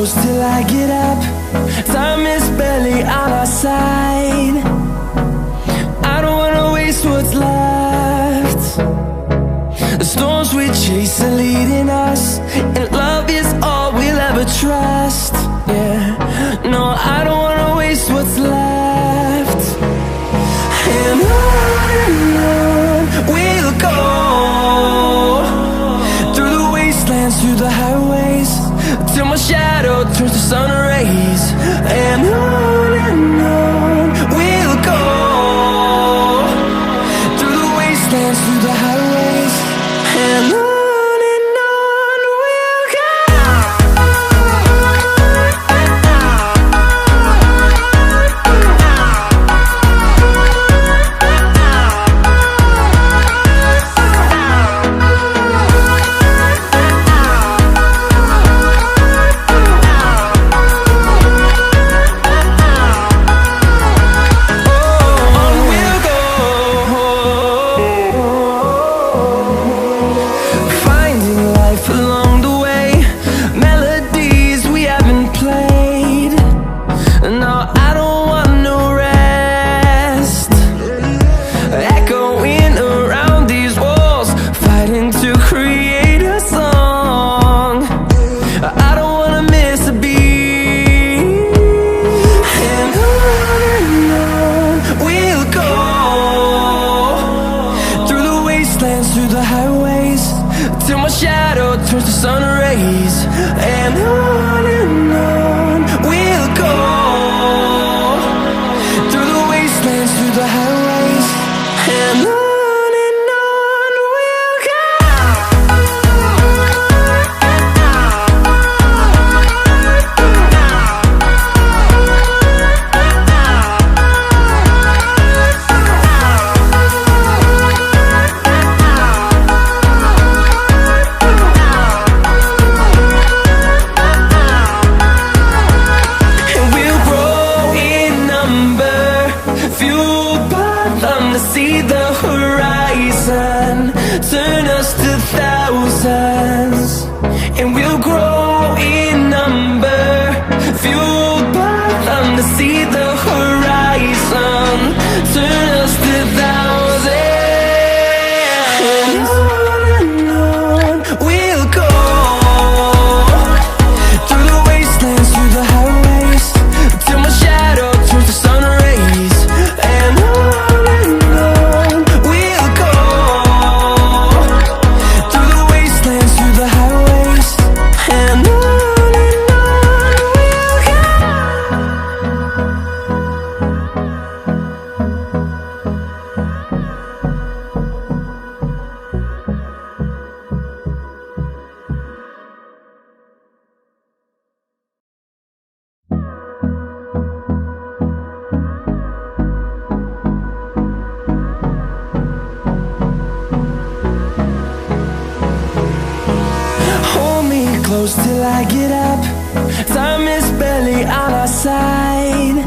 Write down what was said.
close till I get up. Time is barely on our side. I don't wanna waste what's left. The storms we chase are leading us, and love is all we'll ever trust. Yeah, no, I don't wanna waste what's left. And on we'll go, through the wastelands, through the highways, till my shadow turns to sun rays. And on we'll go, through the wastelands, through the highways, and on we'll go. Through the highways, till my shadow turns to sun rays. And on we'll go, through the wastelands, through the highways, and on we'll go. See the horizon turn us to thousands, and we'll grow in number, fueled by them. To see the horizon turn us to thousands, and on we'll go, through the wastelands, through the highways, till my shadow turns to sun rays. And close till I get up. Time is barely on our side.